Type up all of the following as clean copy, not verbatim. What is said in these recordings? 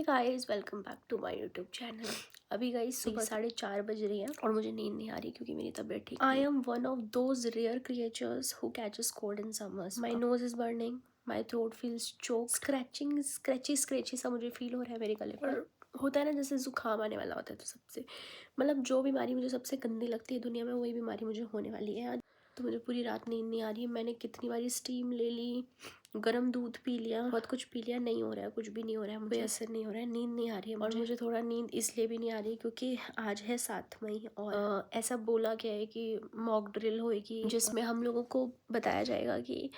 Guys, welcome back to my YouTube channel. अभी guys सुबह 4:30 बज रही है और मुझे नींद नहीं आ रही क्योंकि मेरी तबीयत ठीक नहीं है। I am one of those rare creatures who catches cold in summers. My nose is burning, my throat feels choke, scratching scratchy सा मुझे फील हो रहा है मेरे गले पर। होता है ना जैसे जुकाम आने वाला होता है, तो सबसे मतलब जो बीमारी मुझे सबसे गंदी लगती है दुनिया में वही बीमारी मुझे होने वाली है आज। तो मुझे पूरी रात नींद नहीं आ रही है। मैंने कितनी बारी स्टीम ले ली, गर्म दूध पी लिया, बहुत कुछ पी लिया, नहीं हो रहा है, कुछ भी नहीं हो रहा है, मुझे असर नहीं हो रहा है, नींद नहीं आ रही है और मुझे थोड़ा नींद इसलिए भी नहीं आ रही क्योंकि आज है 7 मई और ऐसा बोला गया है कि मॉक ड्रिल होएगी जिसमें हम लोगों को बताया जाएगा कि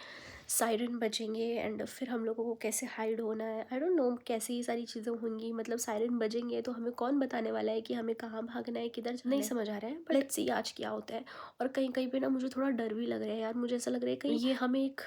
सायरन बजेंगे एंड फिर हम लोगों को कैसे हाइड होना है। आई डोंट नो कैसे ये सारी चीज़ें होंगी, मतलब सायरन बजेंगे तो हमें कौन बताने वाला है कि हमें कहाँ भागना है, किधर जाना है, नहीं समझ आ रहा है। बट लेट्स सी आज क्या होता है। और कहीं कहीं पे ना मुझे थोड़ा डर भी लग रहा है यार, मुझे ऐसा लग रहा है कहीं ये हमें एक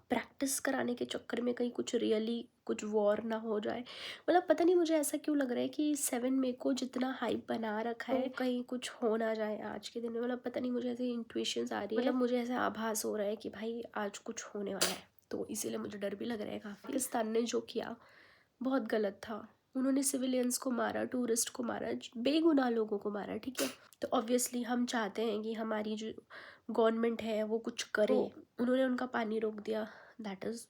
प्रैक्टिस कराने के चक्कर में कहीं कुछ रियली कुछ वॉर ना हो जाए। मतलब पता नहीं मुझे ऐसा क्यों लग रहा है कि 7 मई को जितना हाइप बना रखा है कहीं कुछ हो ना जाए आज के दिन में। मतलब पता नहीं मुझे ऐसे इंट्यूशंस आ रही है, मतलब मुझे ऐसा आभास हो रहा है कि भाई आज कुछ होने वाला है, तो इसीलिए मुझे डर भी लग रहा है काफ़ी। पाकिस्तान ने जो किया बहुत गलत था। उन्होंने सिविलियंस को मारा, टूरिस्ट को मारा, बेगुनाह लोगों को मारा, ठीक है। तो ऑब्वियसली हम चाहते हैं कि हमारी जो गवर्नमेंट है वो कुछ करे। उन्होंने उनका पानी रोक दिया, that is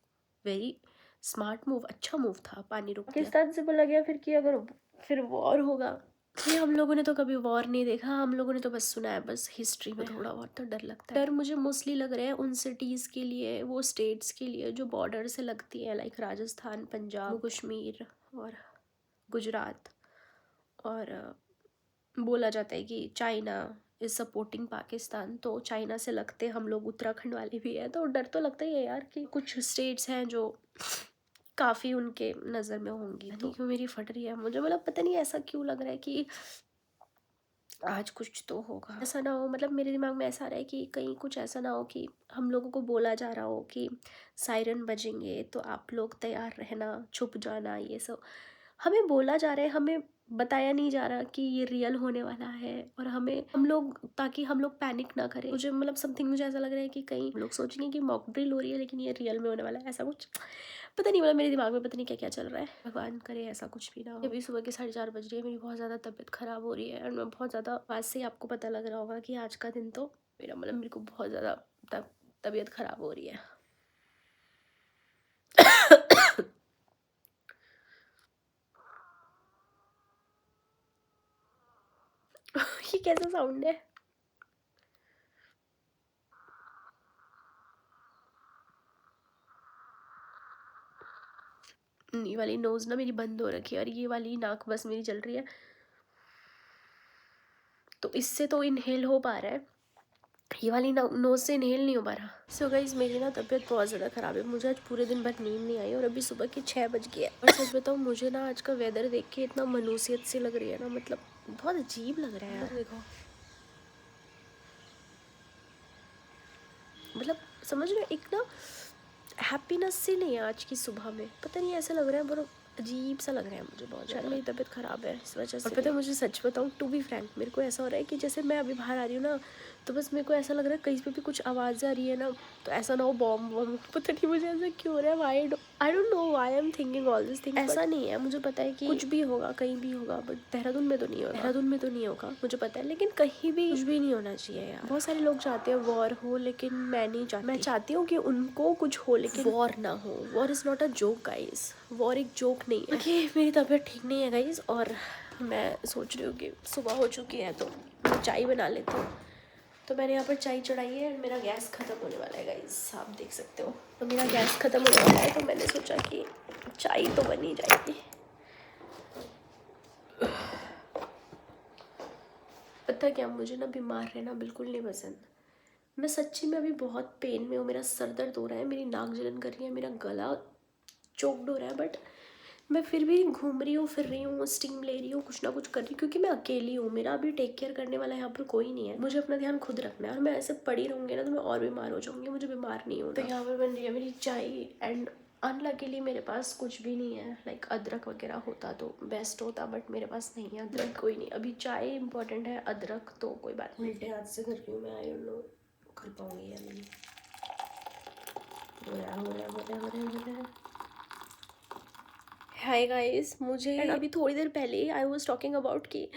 very smart move, अच्छा मूव था पानी रोक दिया। पाकिस्तान से बोला गया फिर कि अगर फिर वॉर होगा, ये हम लोगों ने तो कभी वॉर नहीं देखा, हम लोगों ने तो बस सुना है, बस हिस्ट्री में थोड़ा बहुत तो डर लगता है। डर मुझे मोस्टली लग रहा है उन सिटीज़ के लिए, वो स्टेट्स के लिए जो बॉर्डर से लगती है, लाइक राजस्थान, पंजाब, कश्मीर और गुजरात। और बोला जाता है कि चाइना इज़ सपोर्टिंग पाकिस्तान, तो चाइना से लगते हम लोग उत्तराखंड वाले भी हैं, तो डर तो लगता ही है यार कि कुछ स्टेट्स हैं जो काफ़ी उनके नज़र में होंगी। तो क्यों मेरी फट रही है मुझे, मतलब पता नहीं ऐसा क्यों लग रहा है कि आज कुछ तो होगा। ऐसा ना हो, मतलब मेरे दिमाग में ऐसा आ रहा है कि कहीं कुछ ऐसा ना हो कि हम लोगों को बोला जा रहा हो कि सायरन बजेंगे तो आप लोग तैयार रहना, छुप जाना, ये सब हमें बोला जा रहा है, हमें बताया नहीं जा रहा कि ये रियल होने वाला है। और हम लोग ताकि हम लोग पैनिक ना करें। मुझे मतलब समथिंग मुझे ऐसा लग रहा है कि कहीं लोग सोचेंगे कि मॉक ड्रिल हो रही है लेकिन ये रियल में होने वाला है, ऐसा कुछ पता नहीं। मतलब मेरे दिमाग में पता नहीं क्या क्या चल रहा है, भगवान करे ऐसा कुछ भी ना हो। अभी सुबह के 4:30 बज रही है, मेरी बहुत ज़्यादा तबीयत ख़राब हो रही है और मैं बहुत ज़्यादा, आवाज़ से ही आपको पता लग रहा होगा कि आज का दिन तो मेरे को बहुत ज़्यादा तबीयत ख़राब हो रही है। ये कैसा साउंड है? ये वाली नोज़ ना मेरी बंद हो रखी है और ये वाली नाक बस मेरी चल रही है, तो इससे तो इनहेल हो पा रहा है, ये वाली नोज़ से इनहेल नहीं हो पा रहा। सो गाइस, मेरी ना तबीयत बहुत ज़्यादा ख़राब है, मुझे आज पूरे दिन भर नींद नहीं आई और अभी सुबह के 6 बज गए। और सच बताऊँ मुझे ना आज का वेदर देख के इतना मनुष्यत सी लग रही है ना, मतलब बहुत अजीब लग रहा है यार। देखो मतलब समझ रहे हो, एक ना हैप्पीनेस सी नहीं है आज की सुबह में, पता नहीं ऐसा लग रहा है, बड़ा अजीब सा लग रहा है मुझे बहुत ज़्यादा। मेरी तबीयत ख़राब है इस वजह से। और पता है मुझे सच बताऊँ, टू बी फ्रैंक, मेरे को ऐसा हो रहा है कि जैसे मैं अभी बाहर आ रही हूँ ना, तो बस मेरे को ऐसा लग रहा है कहीं पे भी कुछ आवाज़ आ रही है ना, तो ऐसा ना हो बॉम्ब वॉम्ब, पता नहीं मुझे ऐसा क्यों हो रहा है। I don't know why I am thinking all this things. ऐसा नहीं है, मुझे पता है कि कुछ भी होगा, कहीं भी होगा, बट देहरादून में तो नहीं होगा, मुझे पता है, लेकिन कहीं भी कुछ भी नहीं होना चाहिए यार। बहुत सारे लोग चाहते हैं वॉर हो, लेकिन मैं नहीं चाहती। मैं चाहती हूँ कि उनको कुछ हो लेकिन वॉर ना हो। War is not a joke guys, war एक जोक नहीं है। ओके, मेरी तबीयत ठीक नहीं है गाइज और मैं सोच रही हूँ कि सुबह हो चुकी है तो मैं चाय बना लेती हूँ। तो मैंने यहाँ पर चाय चढ़ाई है और मेरा गैस ख़त्म होने वाला है गाइज, आप देख सकते हो। तो मेरा गैस ख़त्म होने वाला है तो मैंने सोचा कि चाय तो बन ही जाएगी। पता क्या, मुझे ना बीमार रहना बिल्कुल नहीं पसंद। मैं सच्ची में अभी बहुत पेन में हूँ, मेरा सर दर्द हो रहा है, मेरी नाक जलन कर रही है, मेरा गला चोक्ड हो रहा है, बट मैं फिर भी घूम रही हूँ, फिर रही हूँ, स्टीम ले रही हूँ, कुछ ना कुछ कर रही हूँ क्योंकि मैं अकेली हूँ। मेरा अभी टेक केयर करने वाला यहाँ पर कोई नहीं है, मुझे अपना ध्यान खुद रखना है। और मैं ऐसे पड़ी रहूँगी ना तो मैं और बीमार हो जाऊँगी, मुझे बीमार नहीं होना। तो यहाँ पर बन रही है मेरी चाय एंड अनलकीली मेरे पास कुछ भी नहीं है, लाइक अदरक वगैरह होता तो बेस्ट होता, बट मेरे पास नहीं है अदरक, कोई नहीं। अभी चाय इंपॉर्टेंट है, अदरक तो कोई बात नहीं। उल्टे हाथ से कर रही हूँ मैं, आई डोंट नो कर पाऊँगी या नहीं। हो रहा है। हाय गाइस, मुझे अभी थोड़ी देर पहले आई वाज टॉकिंग अबाउट कि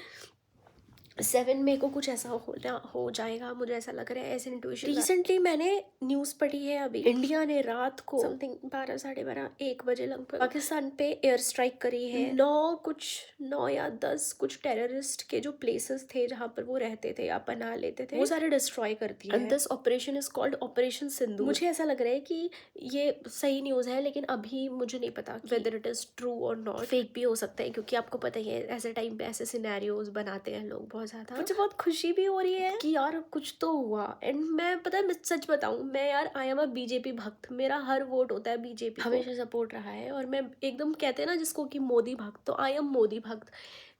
7 मई को कुछ ऐसा हो जाएगा, मुझे ऐसा लग रहा है, ऐसे इंट्यूशन। रिसेंटली मैंने न्यूज़ पढ़ी है, अभी इंडिया ने रात को समथिंग 12 साढ़े 12 1 बजे लगभग पाकिस्तान पे एयर स्ट्राइक करी है। 9 या 10 कुछ टेररिस्ट के जो प्लेसेस थे जहाँ पर वो रहते थे या पनाह लेते थे, वो सारे डिस्ट्रॉय कर दिए। And this operation is called operation Sindoor. मुझे ऐसा लग रहा है कि ये सही न्यूज़ है, लेकिन अभी मुझे नहीं पता वेदर इट इज ट्रू और नॉट। फेक भी हो सकता है, क्योंकि आपको पता ही है ऐसे टाइम पे ऐसे सिनेरियोज बनाते हैं लोग बहुत ज्यादा। मुझे बहुत खुशी भी हो रही है कि यार कुछ तो हुआ। एंड मैं पता है, मैं सच बताऊं, मैं यार आई एम अ बीजेपी भक्त, मेरा हर वोट होता है बीजेपी, हमेशा सपोर्ट रहा है। और मैं एकदम, कहते हैं ना जिसको कि मोदी भक्त, तो आई एम मोदी भक्त।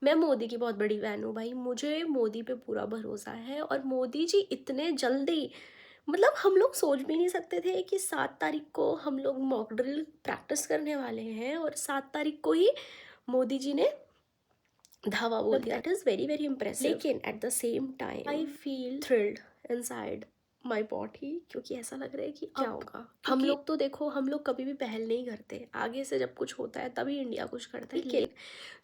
मैं मोदी की बहुत बड़ी फैन हूँ भाई, मुझे मोदी पे पूरा भरोसा है। और मोदी जी इतने जल्दी, मतलब हम लोग सोच भी नहीं सकते थे कि 7 तारीख को हम लोग मॉक ड्रिल प्रैक्टिस करने वाले हैं और 7 तारीख को ही मोदी जी ने धावा बोल दिया। That is very very impressive. लेकिन at the same time I feel thrilled inside my body, क्योंकि ऐसा लग रहा है कि क्या होगा। हम लोग तो देखो, हम लोग कभी भी पहल नहीं करते, आगे से जब कुछ होता है तभी इंडिया कुछ करता है। लेकिन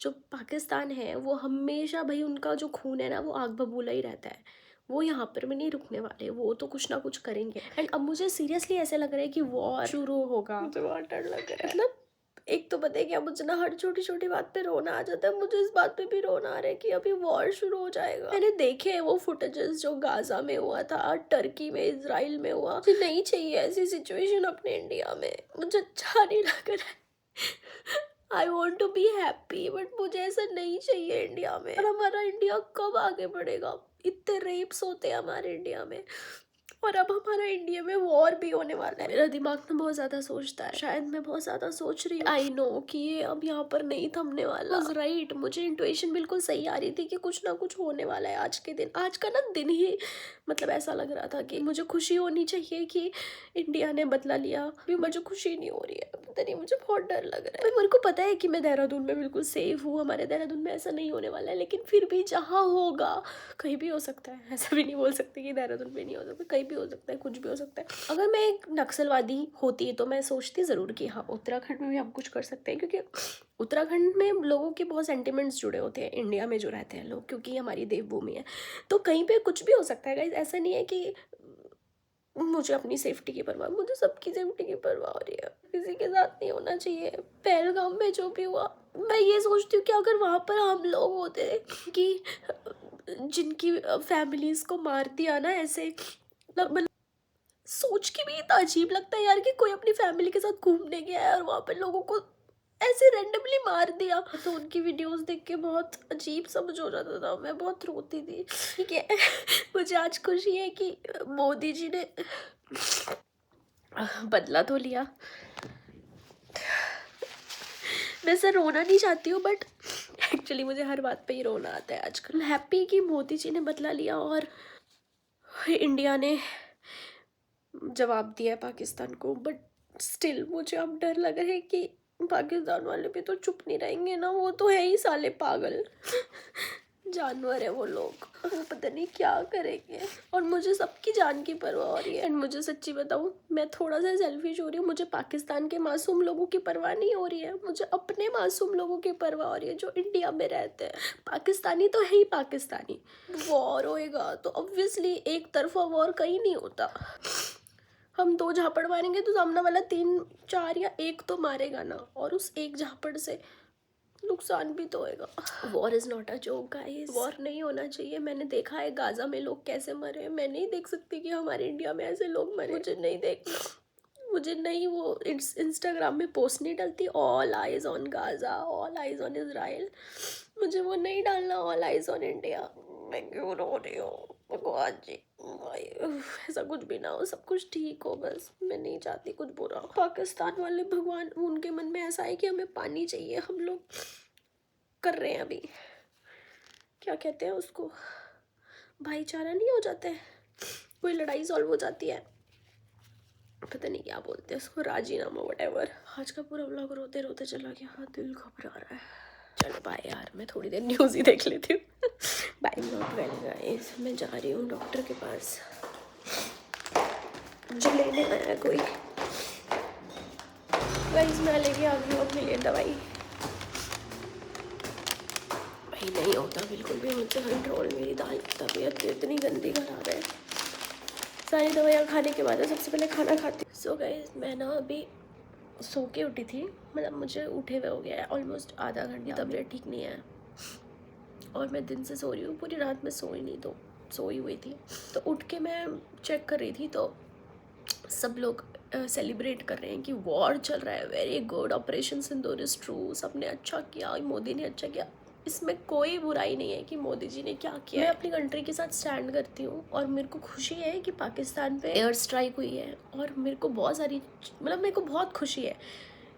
जो पाकिस्तान है वो हमेशा भाई, उनका जो खून है ना वो आग बबूला ही रहता है, वो यहाँ पर भी नहीं रुकने वाले, वो तो कुछ ना कुछ करेंगे। एंड अब मुझे सीरियसली ऐसा लग रहा है कि वॉर शुरू होगा। मुझे बहुत डर लग रहा है। मतलब एक तो पता है क्या, मुझे ना हर छोटी छोटी बात पे रोना आ जाता है। मुझे इस बात पे भी रोना आ रहा है कि अभी वॉर शुरू हो जाएगा। मैंने देखे हैं वो फुटेजेस जो गाजा में हुआ था, टर्की में, इजराइल में हुआ। मुझे नहीं चाहिए ऐसी सिचुएशन अपने इंडिया में, मुझे अच्छा नहीं लग रहा है। I want to be happy, but मुझे ऐसा नहीं चाहिए इंडिया में। और हमारा इंडिया कब आगे बढ़ेगा? इतने रेप्स होते हैं हमारे इंडिया में, और अब हमारा इंडिया में वॉर भी होने वाला है। मेरा दिमाग ना बहुत ज्यादा सोचता है, शायद मैं बहुत ज्यादा सोच रही हूँ। आई नो कि ये अब यहाँ पर नहीं थमने वाला। राइट, मुझे इंट्यूशन बिल्कुल सही आ रही थी कि कुछ ना कुछ होने वाला है आज के दिन। आज का ना दिन ही मतलब ऐसा लग रहा था कि मुझे खुशी होनी चाहिए कि इंडिया ने बदला लिया। अभी मुझे खुशी नहीं हो रही है, पता नहीं, मुझे बहुत डर लग रहा है। मेरे को पता है कि मैं देहरादून में बिल्कुल सेफ हूँ, हमारे देहरादून में ऐसा नहीं होने वाला है, लेकिन फिर भी जहाँ होगा कहीं भी हो सकता है। ऐसा भी नहीं बोल सकते कि देहरादून में नहीं हो सकता, कहीं भी हो सकता है, कुछ भी हो सकता है। अगर मैं एक नक्सलवादी होती तो मैं सोचती ज़रूर कि हाँ उत्तराखंड में भी हम कुछ कर सकते हैं, क्योंकि उत्तराखंड में लोगों के बहुत सेंटिमेंट्स जुड़े होते हैं इंडिया में जो रहते हैं लोग, क्योंकि हमारी देवभूमि है। तो कहीं पे कुछ भी हो सकता है गाइस। ऐसा नहीं है कि मुझे अपनी सेफ्टी की परवाह, मुझे सबकी सेफ्टी की परवाह हो रही है। किसी के साथ नहीं होना चाहिए। पहलगाम में जो भी हुआ, मैं ये सोचती हूँ कि अगर वहाँ पर हम लोग होते कि जिनकी फैमिलीज को मार दिया ना ऐसे, मतलब सोच के भी इतना अजीब लगता है यार कि कोई अपनी फैमिली के साथ घूमने गया है और वहाँ पर लोगों को ऐसे रैंडमली मार दिया। तो उनकी वीडियोस देख के बहुत अजीब समझ हो जाता था, मैं बहुत रोती थी। ठीक है, मुझे आज खुशी है कि मोदी जी ने बदला तो लिया। मैं सर रोना नहीं चाहती हूँ, बट एक्चुअली मुझे हर बात पे ही रोना आता है आजकल। हैप्पी कि मोदी जी ने बदला लिया और इंडिया ने जवाब दिया है पाकिस्तान को। बट स्टिल मुझे अब डर लग रहा है कि पाकिस्तान वाले भी तो चुप नहीं रहेंगे ना, वो तो है ही साले पागल जानवर है वो लोग, वो पता नहीं क्या करेंगे। और मुझे सबकी जान की परवाह हो रही है। एंड मुझे सच्ची बताऊँ, मैं थोड़ा सा सेल्फिश हो रही हूँ, मुझे पाकिस्तान के मासूम लोगों की परवाह नहीं हो रही है, मुझे अपने मासूम लोगों की परवाह हो रही है जो इंडिया में रहते हैं। पाकिस्तानी तो है ही पाकिस्तानी। वॉर होएगा तो ऑब्वियसली एक तरफा वॉर कहीं नहीं होता। हम 2 झापड़ मारेंगे तो सामने वाला 3 4 या 1 तो मारेगा ना, और उस एक झापड़ से नुकसान भी तो होएगा। War is not a joke guys, war नहीं होना चाहिए। मैंने देखा है गाजा में लोग कैसे मरे, मैं नहीं देख सकती कि हमारे इंडिया में ऐसे लोग मरे। मुझे नहीं देखना, मुझे नहीं वो इंस्टाग्राम में पोस्ट नहीं डालती all eyes on Gaza, all eyes on Israel, मुझे वो नहीं डालना ऑल आइज ऑन इंडिया। मैं क्यों रो रही हूँ भगवान जी, ऐसा कुछ भी ना हो, सब कुछ ठीक हो, बस मैं नहीं चाहती कुछ बुरा। पाकिस्तान वाले भगवान, उनके मन में ऐसा है कि हमें पानी चाहिए, हम लोग कर रहे हैं अभी, क्या कहते हैं उसको, भाईचारा नहीं हो जाता है, कोई लड़ाई सॉल्व हो जाती है, पता नहीं क्या बोलते हैं उसको, राजीनामा व्हाटएवर। आज का पूरा व्लॉग रोते रोते चला गया, दिल घबरा रहा है। चलो बाय यार, मैं थोड़ी देर न्यूज़ ही देख लेती हूँ। बाय नॉट वेल गाइस, मैं जा रही हूँ डॉक्टर के पास, मुझे लेने आया कोई। गाइस मैं लेके आ गई हूँ अपने लिए दवाई। नहीं होता बिल्कुल भी मुझसे कंट्रोल। मेरी तबीयत इतनी गंदी खराब है। सारी दवाइयाँ खाने के बाद सबसे पहले खाना खाती हूँ। सो गाइस, मैं ना अभी सो के उठी थी, मतलब मुझे उठे हुए हो गया है ऑलमोस्ट आधा घंटा। तबीयत ठीक नहीं है और मैं दिन से सो रही हूँ, पूरी रात में सोई नहीं, तो सोई हुई थी। तो उठ के मैं चेक कर रही थी तो सब लोग सेलिब्रेट कर रहे हैं कि वॉर चल रहा है, very good, operation Sindoor is true, सबने अच्छा किया, मोदी ने अच्छा किया। इसमें कोई बुराई नहीं है कि मोदी जी ने क्या किया। मैं अपनी कंट्री के साथ स्टैंड करती हूँ और मेरे को खुशी है कि पाकिस्तान पे एयर स्ट्राइक हुई है और मेरे को बहुत सारी, मतलब मेरे को बहुत खुशी है।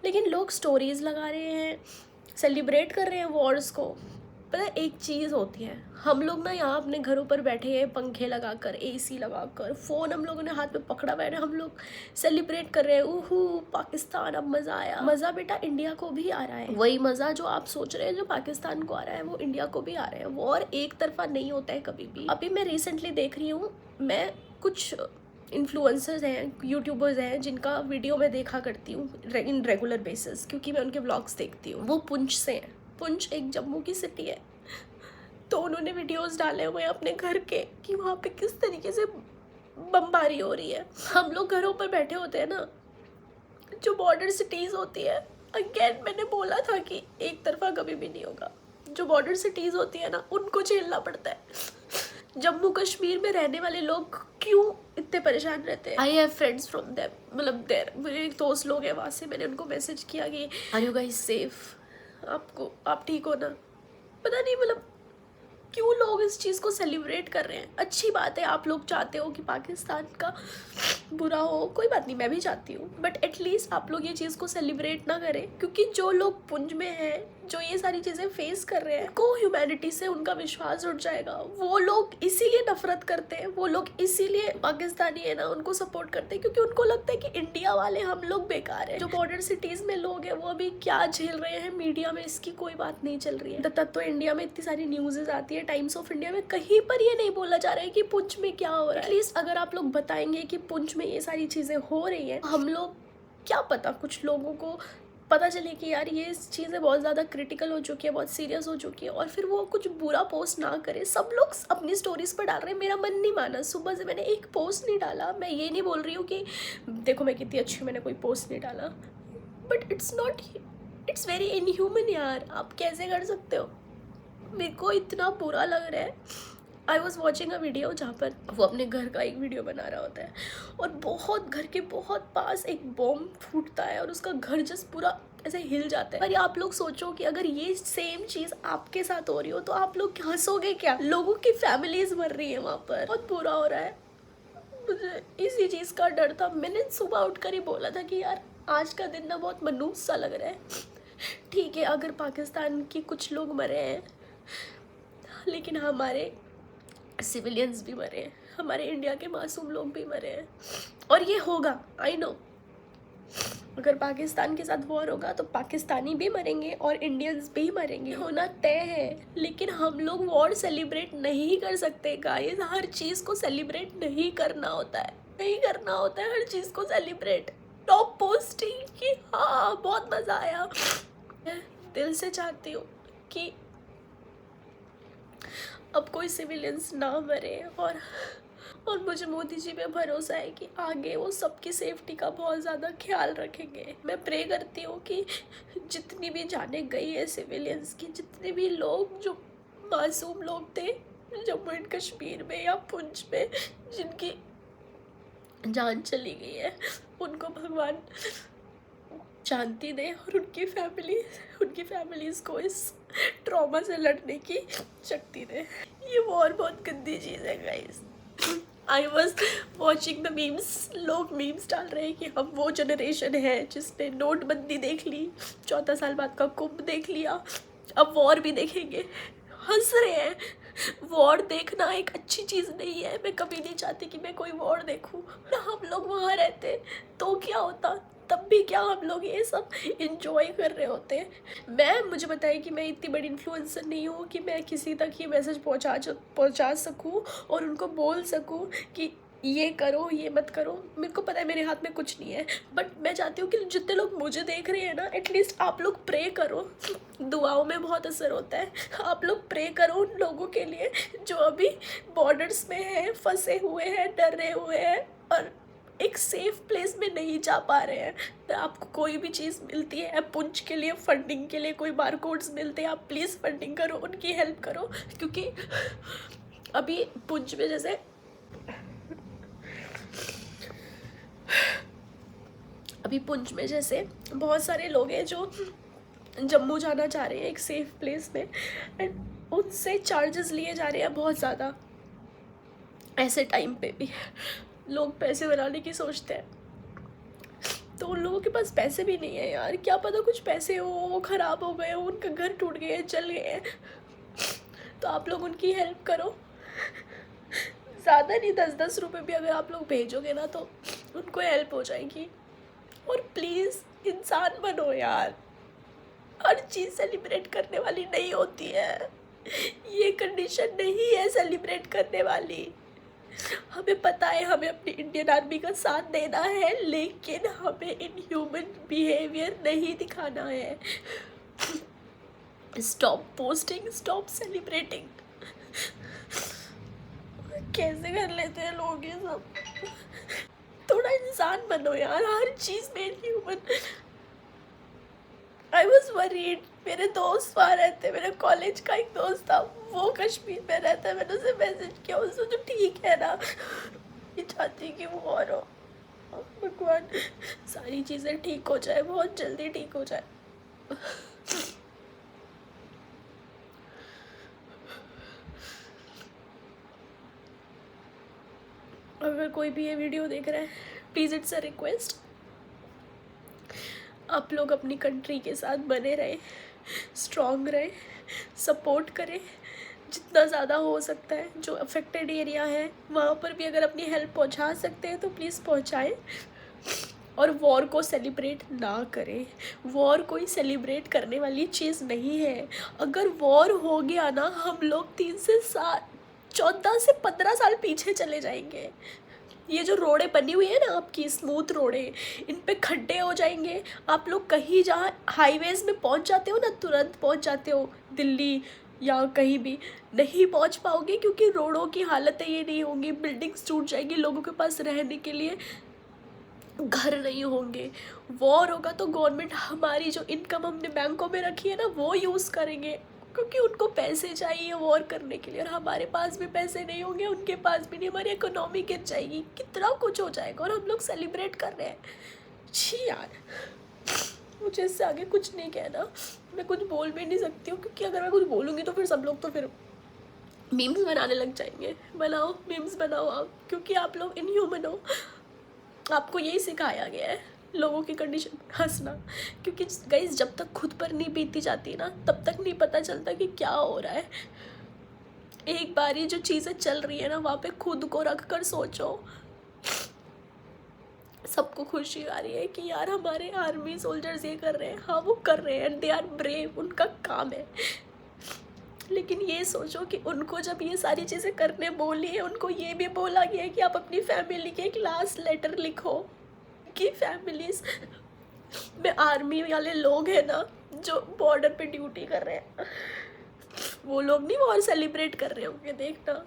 लेकिन लोग स्टोरीज लगा रहे हैं, सेलिब्रेट कर रहे हैं वॉर्स को। पता है एक चीज़ होती है, हम लोग ना यहाँ अपने घरों पर बैठे हैं, पंखे लगाकर, एसी लगाकर, फ़ोन हम लोगों ने हाथ में पकड़ा हुआ है, हम लोग सेलिब्रेट कर रहे हैं, ओहो पाकिस्तान अब मज़ा आया। मज़ा बेटा इंडिया को भी आ रहा है। वही मज़ा जो आप सोच रहे हैं जो पाकिस्तान को आ रहा है वो इंडिया को भी आ रहा है। वॉर एक तरफा नहीं होता है कभी भी। अभी मैं रिसेंटली देख रही हूँ, मैं कुछ इन्फ्लुएंसर्स हैं, यूट्यूबर्स हैं जिनका वीडियो मैं देखा करती हूँ इन रेगुलर बेसिस, क्योंकि मैं उनके व्लॉग्स देखती हूँ। वो पुंछ से हैं। पुंछ एक जम्मू की सिटी है। तो उन्होंने वीडियोस डाले हुए हैं अपने घर के कि वहाँ पे किस तरीके से बमबारी हो रही है। हम लोग घरों पर बैठे होते हैं ना, जो बॉर्डर सिटीज़ होती है, अगेन मैंने बोला था कि एक तरफा कभी भी नहीं होगा। जो बॉर्डर सिटीज़ होती है ना, उनको झेलना पड़ता है। जम्मू कश्मीर में रहने वाले लोग क्यों इतने परेशान रहते हैं? I have friends from them, मतलब देयर, मेरे एक दोस्त लोग हैं वहाँ से। मैंने उनको मैसेज किया कि आर यू गाइस सेफ, आप ठीक हो ना? पता नहीं मतलब क्यों लोग इस चीज़ को सेलिब्रेट कर रहे हैं। अच्छी बात है, आप लोग चाहते हो कि पाकिस्तान का बुरा हो, कोई बात नहीं, मैं भी चाहती हूँ, बट एटलीस्ट आप लोग ये चीज़ को सेलिब्रेट ना करें, क्योंकि जो लोग पुंज में हैं, जो ये सारी चीज़ें फेस कर रहे हैं, को ह्यूमैनिटी से उनका विश्वास उठ जाएगा। वो लोग इसीलिए नफरत करते हैं, वो लोग इसीलिए पाकिस्तानी है ना उनको सपोर्ट करते हैं, क्योंकि उनको लगता है कि इंडिया वाले हम लोग बेकार हैं। जो बॉर्डर सिटीज़ में लोग हैं वो अभी क्या झेल रहे हैं, मीडिया में इसकी कोई बात नहीं चल रही है। तब तो इंडिया में इतनी सारी न्यूज़ आती है, टाइम्स ऑफ इंडिया में कहीं पर ये नहीं बोला जा रहा है कि पुंछ में क्या हो रहा है। एटलीस्ट अगर आप लोग बताएंगे कि पुंछ में ये सारी चीज़ें हो रही हैं, हम लोग, क्या पता कुछ लोगों को पता चले कि यार ये चीज़ें बहुत ज़्यादा क्रिटिकल हो चुकी है, बहुत सीरियस हो चुकी है, और फिर वो कुछ बुरा पोस्ट ना करे। सब लोग अपनी स्टोरीज पर डाल रहे हैं, मेरा मन नहीं माना। सुबह से मैंने एक पोस्ट नहीं डाला। मैं ये नहीं बोल रही हूँ कि देखो मैं कितनी अच्छी हूँ, मैंने कोई पोस्ट नहीं डाला, बट इट्स वेरी इनह्यूमन यार। आप कैसे कर सकते हो? मेरे को इतना बुरा लग रहा है। I was watching a video जहाँ पर वो अपने घर का एक वीडियो बना रहा होता है और बहुत घर के बहुत पास एक बॉम्ब फूटता है और उसका घर जस्ट पूरा ऐसे हिल जाता है। और आप लोग सोचो कि अगर ये सेम चीज़ आपके साथ हो रही हो तो आप लोग हंसोगे क्या? लोगों की फैमिलीज मर रही है वहाँ पर, बहुत बुरा हो रहा है। मुझे इसी चीज़ का डर था। मैंने सुबह उठकर ही बोला था कि यार आज का दिन ना बहुत मनूस सा लग रहा है। ठीक है अगर पाकिस्तान के कुछ लोग मरे हैं, लेकिन हमारे सिविलियंस भी मरे हैं, हमारे इंडिया के मासूम लोग भी मरे हैं, और ये होगा, आई नो। अगर पाकिस्तान के साथ वॉर होगा तो पाकिस्तानी भी मरेंगे और इंडियंस भी मरेंगे, होना तय है। लेकिन हम लोग वॉर सेलिब्रेट नहीं कर सकते गाइस। हर चीज़ को सेलिब्रेट नहीं करना होता है, नहीं करना होता है हर चीज़ को सेलिब्रेट। टॉप पोस्टिंग कि हाँ बहुत मज़ा आया। मैं दिल से चाहती हूँ कि अब कोई सिविलियंस ना मरे, और मुझे मोदी जी पे भरोसा है कि आगे वो सबकी सेफ्टी का बहुत ज़्यादा ख्याल रखेंगे। मैं प्रे करती हूँ कि जितनी भी जाने गई है सिविलियंस की, जितने भी लोग जो मासूम लोग थे जम्मू एंड कश्मीर में या पुंछ में जिनकी जान चली गई है, उनको भगवान शांति दे और उनकी फैमिलीज़ को इस ट्रॉमा से लड़ने की शक्ति दे। ये वॉर बहुत गंदी चीज़ है guys. I was watching the memes, लोग मीम्स डाल रहे हैं कि हम वो जनरेशन है जिसने नोटबंदी देख ली, 14 साल बाद का कुंभ देख लिया, अब वॉर भी देखेंगे। हंस रहे हैं। वॉर देखना एक अच्छी चीज़ नहीं है। मैं कभी नहीं चाहती कि मैं कोई वॉर देखूं। ना हम लोग वहाँ रहते तो क्या होता, तब भी क्या हम लोग ये सब इंजॉय कर रहे होते। मुझे बताइए कि मैं इतनी बड़ी इन्फ्लुएंसर नहीं हूँ कि मैं किसी तक ये मैसेज पहुँचा सकूँ और उनको बोल सकूँ कि ये करो, ये मत करो। मेरे को पता है मेरे हाथ में कुछ नहीं है, बट मैं चाहती हूँ कि जितने लोग मुझे देख रहे हैं ना, एटलीस्ट आप लोग प्रे करो। दुआओं में बहुत असर होता है। आप लोग प्रे करो उन लोगों के लिए जो अभी बॉर्डर्स में हैं, फंसे हुए हैं, डर रहे हुए हैं और एक सेफ प्लेस में नहीं जा पा रहे हैं। तो आपको कोई भी चीज़ मिलती है पुंछ के लिए, फंडिंग के लिए, कोई बारकोड्स मिलते हैं, आप प्लीज़ फंडिंग करो, उनकी हेल्प करो। क्योंकि अभी पुंछ में जैसे बहुत सारे लोग हैं जो जम्मू जाना चाह रहे हैं एक सेफ प्लेस में, एंड उनसे चार्जेस लिए जा रहे हैं बहुत ज़्यादा। ऐसे टाइम पे भी लोग पैसे बनाने की सोचते हैं, तो उन लोगों के पास पैसे भी नहीं है यार। क्या पता कुछ पैसे हो, वो ख़राब हो गए, उनका घर टूट गए, चल गए हैं, तो आप लोग उनकी हेल्प करो। ज़्यादा नहीं, 10-10 रुपये भी अगर आप लोग भेजोगे ना तो उनको हेल्प हो जाएगी। और प्लीज़ इंसान बनो यार, हर चीज़ सेलिब्रेट करने वाली नहीं होती है। ये कंडीशन नहीं है सेलिब्रेट करने वाली। हमें पता है हमें अपनी इंडियन आर्मी का साथ देना है, लेकिन हमें इनह्यूमन बिहेवियर नहीं दिखाना है। Stop posting, stop celebrating. कैसे कर लेते हैं लोग ये सब? थोड़ा इंसान बनो यार, हर चीज़ में इनह्यूमन। I was worried. मेरे दोस्त वहाँ रहते, मेरे कॉलेज का एक दोस्त था, वो कश्मीर में रहता है। मैंने उसे मैसेज किया, उसने जो ठीक है ना, ये चाहती कि वो और हो। भगवान सारी चीज़ें ठीक हो जाए, बहुत जल्दी ठीक हो जाए। अगर कोई भी ये वीडियो देख रहा है, प्लीज़ इट्स अ रिक्वेस्ट, आप लोग अपनी कंट्री के साथ बने रहें, स्ट्रॉन्ग रहें, सपोर्ट करें जितना ज़्यादा हो सकता है। जो अफेक्टेड एरिया है वहाँ पर भी अगर अपनी हेल्प पहुँचा सकते हैं तो प्लीज़ पहुँचाएं। और वॉर को सेलिब्रेट ना करें। वॉर कोई सेलिब्रेट करने वाली चीज़ नहीं है। अगर वॉर हो गया ना, हम लोग 14 से 15 साल पीछे चले जाएंगे। ये जो रोडें बनी हुई है ना आपकी, स्मूथ रोडें, इन पे खड्डे हो जाएंगे। आप लोग कहीं जहाँ हाईवेज़ में पहुँच जाते हो ना, तुरंत पहुँच जाते हो, दिल्ली या कहीं भी नहीं पहुँच पाओगे, क्योंकि रोडों की हालतें ये नहीं होंगी। बिल्डिंग्स टूट जाएगी, लोगों के पास रहने के लिए घर नहीं होंगे। वॉर होगा तो गवर्नमेंट हमारी जो इनकम हमने बैंकों में रखी है ना, वो यूज़ करेंगे, क्योंकि उनको पैसे चाहिए वॉर करने के लिए। और हमारे पास भी पैसे नहीं होंगे, उनके पास भी नहीं, हमारी इकोनॉमी गिर जाएगी, कितना कुछ हो जाएगा। और हम लोग सेलिब्रेट कर रहे हैं। छी यार, मुझे इससे आगे कुछ नहीं कहना। मैं कुछ बोल भी नहीं सकती हूँ, क्योंकि अगर मैं कुछ बोलूँगी तो फिर सब लोग तो फिर मीम्स बनाने लग जाएंगे। बनाओ मीम्स बनाओ आप, क्योंकि आप लोग इनह्यूमन हो। आपको यही सिखाया गया है, लोगों की कंडीशन हंसना। क्योंकि गाइस, जब तक खुद पर नहीं बीती जाती ना, तब तक नहीं पता चलता कि क्या हो रहा है। एक बार ये जो चीज़ें चल रही है ना, वहाँ पे खुद को रख कर सोचो। सबको खुशी आ रही है कि यार हमारे आर्मी सोल्जर्स ये कर रहे हैं। हाँ, वो कर रहे हैं, दे आर ब्रेव, उनका काम है। लेकिन ये सोचो कि उनको जब ये सारी चीज़ें करने बोली है, उनको ये भी बोला गया है कि आप अपनी फैमिली के एक लास्ट लेटर लिखो। कि फैमिलीज में आर्मी वाले लोग हैं ना, जो बॉर्डर पे ड्यूटी कर रहे हैं, वो लोग नहीं वॉर सेलिब्रेट कर रहे होंगे। देखना,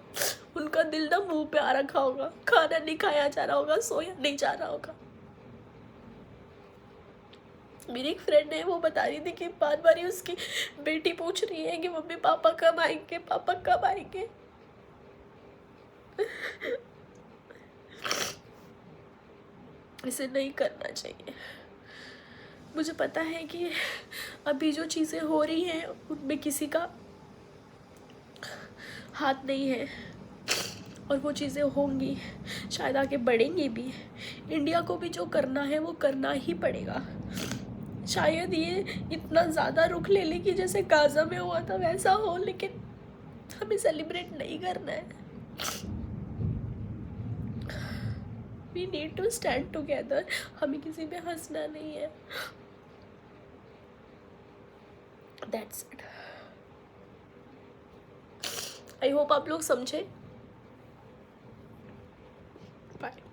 उनका दिल ना मुंह पे आ रखा होगा, खाना नहीं खाया जा रहा होगा, सोया नहीं जा रहा होगा। मेरी एक फ्रेंड है, वो बता रही थी कि बार बार ही उसकी बेटी पूछ रही है कि मम्मी पापा कब आएंगे, पापा कब आएंगे। इसे नहीं करना चाहिए। मुझे पता है कि अभी जो चीज़ें हो रही हैं उनमें किसी का हाथ नहीं है, और वो चीज़ें होंगी, शायद आगे बढ़ेंगी भी। इंडिया को भी जो करना है वो करना ही पड़ेगा। शायद ये इतना ज़्यादा रुख ले ले कि जैसे गाज़ा में हुआ था वैसा हो, लेकिन हमें सेलिब्रेट नहीं करना है। We need to stand together. हमें किसी पे हंसना नहीं है। That's it. आई होप आप लोग समझे। बाय।